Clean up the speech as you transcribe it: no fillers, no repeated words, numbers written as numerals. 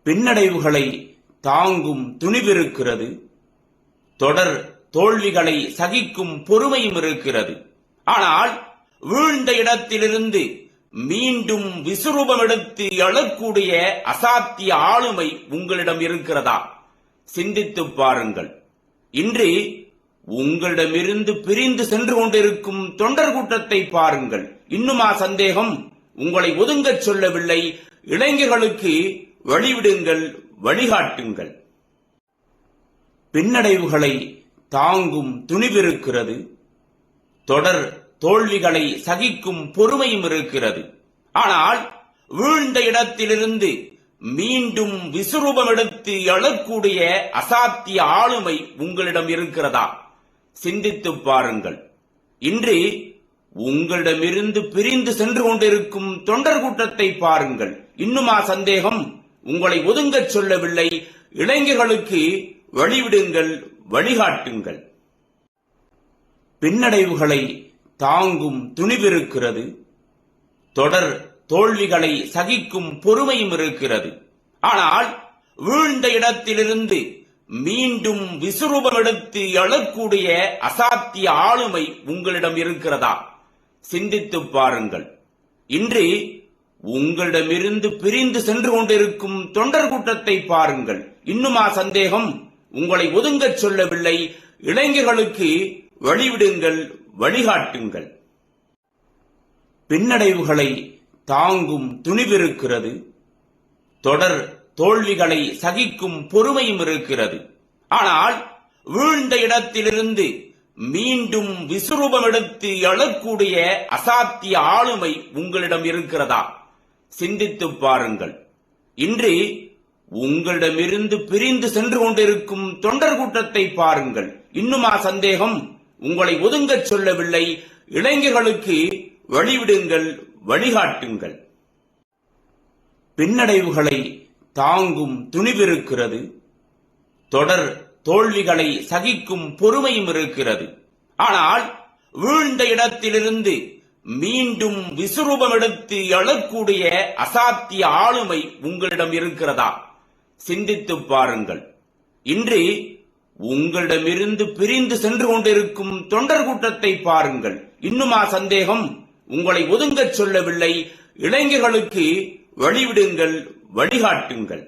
பின்னடைவுகளை தாங்கும் துணிவிருக்கிறது. தொடர் தோல்விகளை சகிக்கும் பொறுமையும் இருக்கிறது. ஆனால் வீழ்ந்த இடத்திலிருந்து மீண்டும் விசுரூபம் எடுத்து எழக்கூடிய அசாத்திய ஆளுமை உங்களிடம் இருக்கிறதா? சிந்தித்து பாருங்கள். இன்று உங்களிடமிருந்து பிரிந்து சென்று கொண்டிருக்கும் தொண்டர் கூட்டத்தை பாருங்கள். இன்னுமா சந்தேகம்? உங்களை ஒதுங்கச் சொல்லவில்லை. இளைஞர்களுக்கு வழிவிடுங்கள், வழிகாட்டுங்கள். பின்னடைவுகளை தாங்கும் துணிவிருக்கிறது. தொடர் தோல்விகளை சகிக்கும் பொறுமையும் இருக்கிறது. ஆனால் வீழ்ந்த இடத்திலிருந்து மீண்டும் விசுரூபம் எடுத்து எழக்கூடிய அசாத்திய ஆளுமை உங்களிடம் இருக்கிறதா? சிந்தித்து பாருங்கள். இன்று உங்களிடமிருந்து பிரிந்து சென்று கொண்டிருக்கும் தொண்டர் கூட்டத்தை பாருங்கள். இன்னுமா சந்தேகம்? உங்களை ஒதுங்கச் சொல்லவில்லை. இளைஞர்களுக்கு வழிவிடுங்கள், வழிகாட்டுங்கள். பின்னடைவுகளை தாங்கும் துணிவிருக்கிறது. தொடர் தோல்விகளை சகிக்கும் பொறுமையும் இருக்கிறது. ஆனால் வீழ்ந்த இடத்திலிருந்து மீண்டும் விசுரூபம் எடுத்து எழக்கூடிய அசாத்திய ஆளுமை உங்களிடம் இருக்கிறதா? சிந்தித்து பாருங்கள். இன்று உங்களிடமிருந்து பிரிந்து சென்று கொண்டிருக்கும் தொண்டர் கூட்டத்தை பாருங்கள். இன்னுமா சந்தேகம்? உங்களை ஒதுங்கச் சொல்லவில்லை. இளைஞர்களுக்கு வழிவிடுங்கள், வழிகாட்டுங்கள். பின்னடைவுகளை தாங்கும் துணிவிருக்கிறது. தொடர் தோல்விகளை சகிக்கும் பொறுமையும் இருக்கிறது. ஆனால் வீழ்ந்த இடத்திலிருந்து மீண்டும் விசுரூபம் எடுத்து எழக்கூடிய அசாத்திய ஆளுமை உங்களிடம் இருக்கிறதா? சிந்தித்து பாருங்கள். இன்று உங்களிடமிருந்து பிரிந்து சென்று கொண்டிருக்கும் தொண்டர் கூட்டத்தை பாருங்கள். இன்னுமா சந்தேகம்? உங்களை ஒதுங்கச் சொல்லவில்லை. இளைஞர்களுக்கு வழிவிடுங்கள், வழிகாட்டுங்கள். பின்னடைவுகளை தாங்கும் துணிவிருக்கிறது. தொடர் தோல்விகளை சகிக்கும் பொறுமையும் இருக்கிறது. ஆனால் வீழ்ந்த இடத்திலிருந்து மீண்டும் விசுரூபம் எடுத்து எழக்கூடிய அசாத்திய ஆளுமை உங்களிடம் இருக்கிறதா? சிந்தித்து பாருங்கள். இன்று உங்களிடமிருந்து பிரிந்து சென்று கொண்டிருக்கும் தொண்டர் கூட்டத்தை பாருங்கள். இன்னுமா சந்தேகம்? உங்களை ஒதுங்கச் சொல்லவில்லை. இளைஞர்களுக்கு வழிவிடுங்கள், வழிகாட்டுங்கள்.